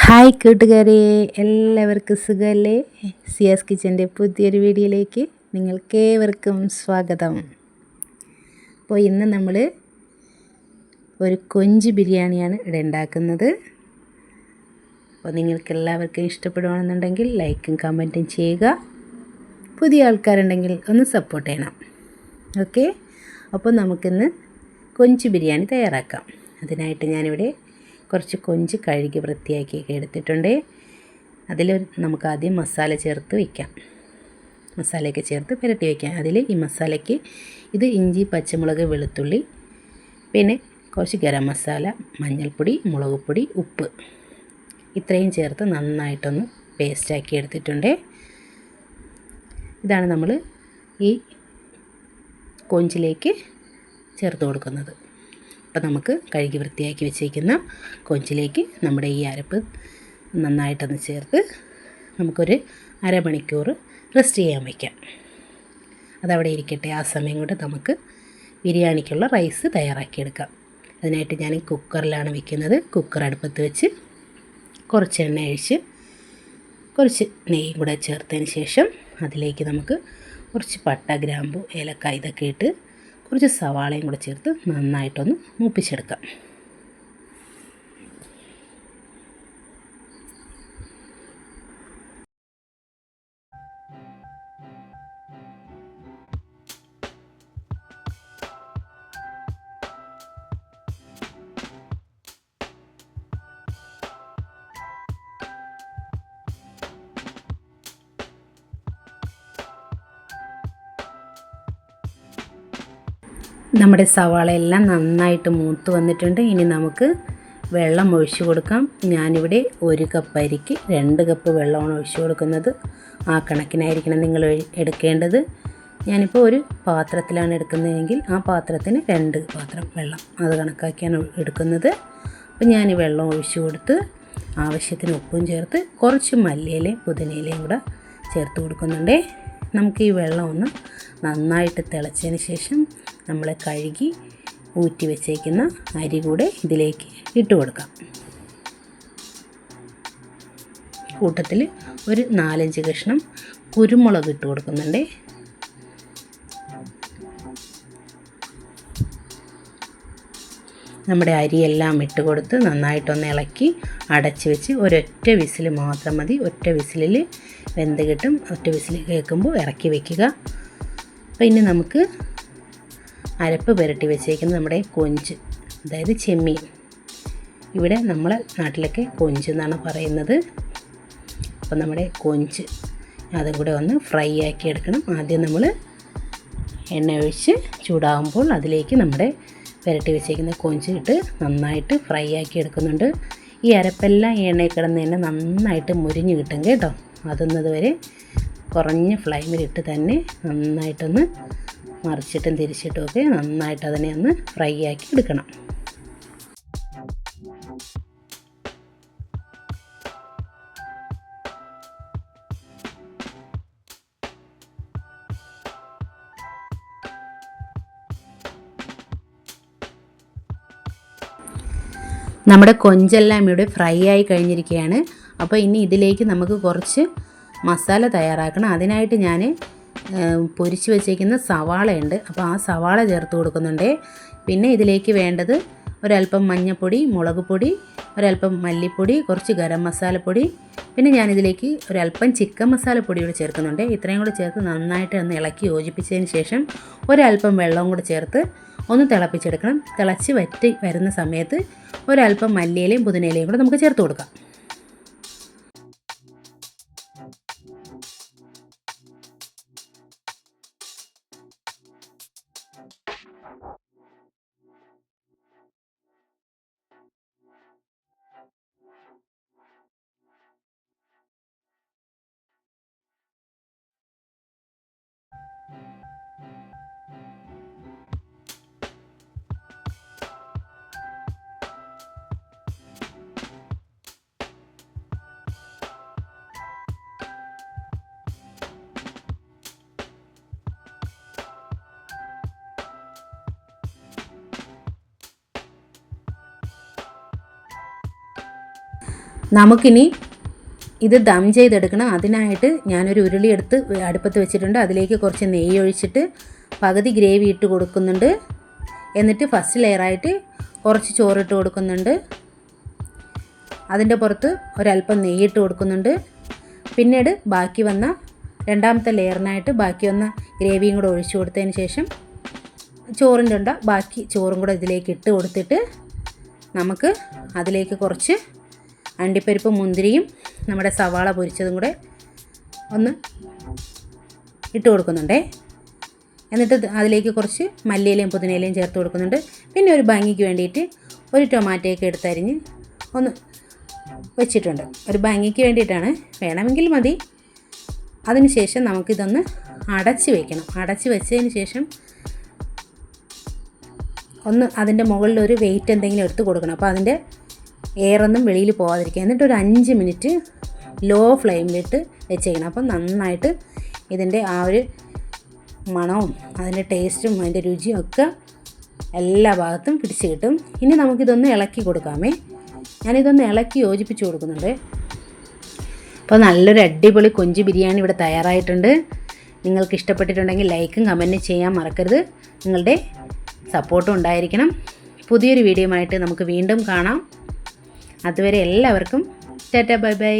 Hi കൂട്ടുകാരെ, എല്ലാവർക്കും സുഖമല്ലേ? സിയാസ് കിച്ചൻ്റെ പുതിയൊരു വീഡിയോയിലേക്ക് നിങ്ങൾക്കേവർക്കും സ്വാഗതം. അപ്പോൾ ഇന്ന് നമ്മൾ ഒരു കൊഞ്ച് ബിരിയാണിയാണ് ഇവിടെ ഉണ്ടാക്കുന്നത്. അപ്പോൾ നിങ്ങൾക്കെല്ലാവർക്കും ഇഷ്ടപ്പെടുകയാണെന്നുണ്ടെങ്കിൽ ലൈക്കും കമൻറ്റും ചെയ്യുക. പുതിയ ആൾക്കാരുണ്ടെങ്കിൽ ഒന്ന് സപ്പോർട്ട് ചെയ്യണം. ഓക്കെ, അപ്പോൾ നമുക്കിന്ന് കൊഞ്ച് ബിരിയാണി തയ്യാറാക്കാം. അതിനായിട്ട് ഞാനിവിടെ കുറച്ച് കൊഞ്ച് കഴുകി വൃത്തിയാക്കിയൊക്കെ എടുത്തിട്ടുണ്ട്. അതിൽ നമുക്ക് ആദ്യം മസാല ചേർത്ത് വയ്ക്കാം. മസാലയൊക്കെ ചേർത്ത് പുരട്ടി വയ്ക്കാം. അതിൽ ഈ മസാലയ്ക്ക് ഇത് ഇഞ്ചി, പച്ചമുളക്, വെളുത്തുള്ളി, പിന്നെ കുറച്ച് ഗരം മസാല, മഞ്ഞൾപ്പൊടി, മുളക് പൊടി, ഉപ്പ്, ഇത്രയും ചേർത്ത് നന്നായിട്ടൊന്ന് പേസ്റ്റാക്കി എടുത്തിട്ടുണ്ട്. ഇതാണ് നമ്മൾ ഈ കൊഞ്ചിലേക്ക് ചേർത്ത് കൊടുക്കുന്നത്. അപ്പോൾ നമുക്ക് കഴുകി വൃത്തിയാക്കി വെച്ചിരിക്കുന്ന കൊഞ്ചിലേക്ക് നമ്മുടെ ഈ അരപ്പ് നന്നായിട്ടൊന്ന് ചേർത്ത് നമുക്കൊരു അരമണിക്കൂർ റെസ്റ്റ് ചെയ്യാൻ വയ്ക്കാം. അതവിടെ ഇരിക്കട്ടെ. ആ സമയം കൊണ്ട് നമുക്ക് ബിരിയാണിക്കുള്ള റൈസ് തയ്യാറാക്കിയെടുക്കാം. അതിനായിട്ട് ഞാൻ കുക്കറിലാണ് വെക്കുന്നത്. കുക്കർ അടുപ്പത്ത് വെച്ച് കുറച്ച് എണ്ണ ഒഴിച്ച് കുറച്ച് നെയ്യും കൂടെ ചേർത്തതിന് ശേഷം അതിലേക്ക് നമുക്ക് കുറച്ച് പട്ട, ഗ്രാമ്പു, ഏലക്ക ഇതൊക്കെ ഇട്ട് കുറച്ച് സവാളയും കൂടെ ചേർത്ത് നന്നായിട്ടൊന്ന് മൂപ്പിച്ചെടുക്കാം. നമ്മുടെ സവാളയെല്ലാം നന്നായിട്ട് മൂത്ത് വന്നിട്ടുണ്ട്. ഇനി നമുക്ക് വെള്ളം ഒഴിച്ചു കൊടുക്കാം. ഞാനിവിടെ 1 കപ്പ് അരിക്ക് 2 കപ്പ് വെള്ളമാണ് ഒഴിച്ചു കൊടുക്കുന്നത്. ആ കണക്കിനായിരിക്കണം നിങ്ങൾ എടുക്കേണ്ടത്. ഞാനിപ്പോൾ ഒരു പാത്രത്തിലാണ് എടുക്കുന്നതെങ്കിൽ ആ പാത്രത്തിന് 2 പാത്രം വെള്ളം, അത് കണക്കാക്കിയാണ് എടുക്കുന്നത്. അപ്പോൾ ഞാൻ ഈ വെള്ളം ഒഴിച്ചു കൊടുത്ത് ആവശ്യത്തിന് ഉപ്പും ചേർത്ത് കുറച്ച് മല്ലിയിലയും പുതിനയിലയും കൂടെ ചേർത്ത് കൊടുക്കുന്നുണ്ട്. നമുക്ക് ഈ വെള്ളം ഒന്ന് നന്നായിട്ട് തിളച്ചതിന് ശേഷം നമ്മൾ കഴുകി ഊറ്റി വെച്ചേക്കുന്ന അരി കൂടെ ഇതിലേക്ക് ഇട്ട് കൊടുക്കാം. കൂട്ടത്തിൽ ഒരു 4-5 കഷ്ണം കുരുമുളക് ഇട്ട് കൊടുക്കുന്നുണ്ട്. നമ്മുടെ അരിയെല്ലാം ഇട്ട് കൊടുത്ത് നന്നായിട്ടൊന്ന് ഇളക്കി അടച്ച് വെച്ച് ഒരൊറ്റ വിസിൽ മാത്രം മതി. ഒറ്റ വിസിലിൽ വെന്ത് കിട്ടും. ഒറ്റ വിസിൽ കേൾക്കുമ്പോൾ ഇറക്കി വയ്ക്കുക. അപ്പോൾ ഇനി നമുക്ക് അരപ്പ് പുരട്ടി വെച്ചേക്കുന്നത് നമ്മുടെ കൊഞ്ച്, അതായത് ചെമ്മീൻ, ഇവിടെ നമ്മളെ നാട്ടിലൊക്കെ കൊഞ്ച് എന്നാണ് പറയുന്നത്. അപ്പോൾ നമ്മുടെ കൊഞ്ച് അതും കൂടെ ഒന്ന് ഫ്രൈ ആക്കി എടുക്കണം. ആദ്യം നമ്മൾ എണ്ണ ഒഴിച്ച് ചൂടാകുമ്പോൾ അതിലേക്ക് നമ്മുടെ പുരട്ടി വെച്ചേക്കുന്ന കൊഞ്ച് ഇട്ട് നന്നായിട്ട് ഫ്രൈ ആക്കി എടുക്കുന്നുണ്ട്. ഈ അരപ്പെല്ലാം എണ്ണയിൽ കിടന്ന് തന്നെ നന്നായിട്ട് മുരിഞ്ഞ് കിട്ടും കേട്ടോ. അതൊന്നതുവരെ കുറഞ്ഞ ഫ്ലെയിമിലിട്ട് തന്നെ നന്നായിട്ടൊന്ന് മറിച്ചിട്ടും തിരിച്ചിട്ടും ഒക്കെ നന്നായിട്ട് അതിനെ ഒന്ന് ഫ്രൈ ആക്കി എടുക്കണം. നമ്മുടെ കൊഞ്ചെല്ലാം ഇവിടെ ഫ്രൈ ആയി കഴിഞ്ഞിരിക്കുകയാണ്. അപ്പോൾ ഇനി ഇതിലേക്ക് നമുക്ക് കുറച്ച് മസാല തയ്യാറാക്കണം. അതിനായിട്ട് ഞാൻ പൊരിച്ച് വെച്ചേക്കുന്ന സവാളയുണ്ട്. അപ്പോൾ ആ സവാള ചേർത്ത് കൊടുക്കുന്നുണ്ട്. പിന്നെ ഇതിലേക്ക് വേണ്ടത് ഒരല്പം മഞ്ഞൾപ്പൊടി, മുളക് പൊടി, ഒരല്പം മല്ലിപ്പൊടി, കുറച്ച് ഗരം മസാലപ്പൊടി, പിന്നെ ഞാനിതിലേക്ക് ഒരല്പം ചിക്കൻ മസാലപ്പൊടി കൂടി ചേർക്കുന്നുണ്ട്. ഇത്രയും കൂടി ചേർത്ത് നന്നായിട്ട് ഒന്ന് ഇളക്കി യോജിപ്പിച്ചതിന് ശേഷം ഒരല്പം വെള്ളവും കൂടി ചേർത്ത് ഒന്ന് തിളപ്പിച്ചെടുക്കണം. തിളച്ച് വറ്റി വരുന്ന സമയത്ത് ഒരല്പം മല്ലിയിലയും പുതിനയിലയും കൂടെ നമുക്ക് ചേർത്ത് കൊടുക്കാം. നമുക്കിനി ഇത് ദം ചെയ്തെടുക്കണം. അതിനായിട്ട് ഞാനൊരു ഉരുളി എടുത്ത് അടുപ്പത്ത് വെച്ചിട്ടുണ്ട്. അതിലേക്ക് കുറച്ച് നെയ്യ് ഒഴിച്ചിട്ട് പകുതി ഗ്രേവി ഇട്ട് കൊടുക്കുന്നുണ്ട്. എന്നിട്ട് ഫസ്റ്റ് ലെയറായിട്ട് കുറച്ച് ചോറിട്ട് കൊടുക്കുന്നുണ്ട്. അതിൻ്റെ പുറത്ത് ഒരല്പം നെയ്യിട്ട് കൊടുക്കുന്നുണ്ട്. പിന്നീട് ബാക്കി വന്ന രണ്ടാമത്തെ ലെയറിനായിട്ട് ബാക്കി വന്ന ഗ്രേവിയും കൂടെ ഒഴിച്ചു കൊടുത്തതിന് ശേഷം ചോറിൻ്റെ ഉണ്ട ബാക്കി ചോറും കൂടെ ഇതിലേക്ക് ഇട്ട് കൊടുത്തിട്ട് നമുക്ക് അതിലേക്ക് കുറച്ച് അണ്ടിപ്പരിപ്പ് മുന്തിരിയും നമ്മുടെ സവാള പൊരിച്ചതും കൂടെ ഒന്ന് ഇട്ട് കൊടുക്കുന്നുണ്ടേ. എന്നിട്ട് അതിലേക്ക് കുറച്ച് മല്ലിയിലയും പുതിനയിലയും ചേർത്ത് കൊടുക്കുന്നുണ്ട്. പിന്നെ ഒരു ഭംഗിക്ക് വേണ്ടിയിട്ട് ഒരു ടൊമാറ്റോയൊക്കെ എടുത്തരിഞ്ഞ് ഒന്ന് വെച്ചിട്ടുണ്ട്. ഒരു ഭംഗിക്ക് വേണ്ടിയിട്ടാണ്, വേണമെങ്കിൽ മതി. അതിന് ശേഷം നമുക്കിതൊന്ന് അടച്ച് വയ്ക്കണം. അടച്ച് വെച്ചതിന് ശേഷം ഒന്ന് അതിൻ്റെ മുകളിൽ ഒരു വെയിറ്റ് എന്തെങ്കിലും എടുത്ത് കൊടുക്കണം. അപ്പോൾ അതിൻ്റെ എയറൊന്നും വെളിയിൽ പോകാതിരിക്കുക. എന്നിട്ട് ഒരു 5 മിനിറ്റ് ലോ ഫ്ലെയിമിലിട്ട് വെച്ചേക്കണം. അപ്പം നന്നായിട്ട് ഇതിൻ്റെ ആ ഒരു മണവും അതിൻ്റെ ടേസ്റ്റും അതിൻ്റെ രുചിയും ഒക്കെ എല്ലാ ഭാഗത്തും പിടിച്ച് കിട്ടും. ഇനി നമുക്കിതൊന്ന് ഇളക്കി കൊടുക്കാമേ. ഞാനിതൊന്ന് ഇളക്കി യോജിപ്പിച്ച് കൊടുക്കുന്നുണ്ട്. അപ്പോൾ നല്ലൊരു അടിപൊളി കൊഞ്ച് ബിരിയാണി ഇവിടെ തയ്യാറായിട്ടുണ്ട്. നിങ്ങൾക്ക് ഇഷ്ടപ്പെട്ടിട്ടുണ്ടെങ്കിൽ ലൈക്കും കമൻറ്റും ചെയ്യാൻ മറക്കരുത്. നിങ്ങളുടെ സപ്പോർട്ടും ഉണ്ടായിരിക്കണം. പുതിയൊരു വീഡിയോയുമായിട്ട് നമുക്ക് വീണ്ടും കാണാം. അതുവരെ എല്ലാവർക്കും ടാറ്റാ ബൈ ബൈ.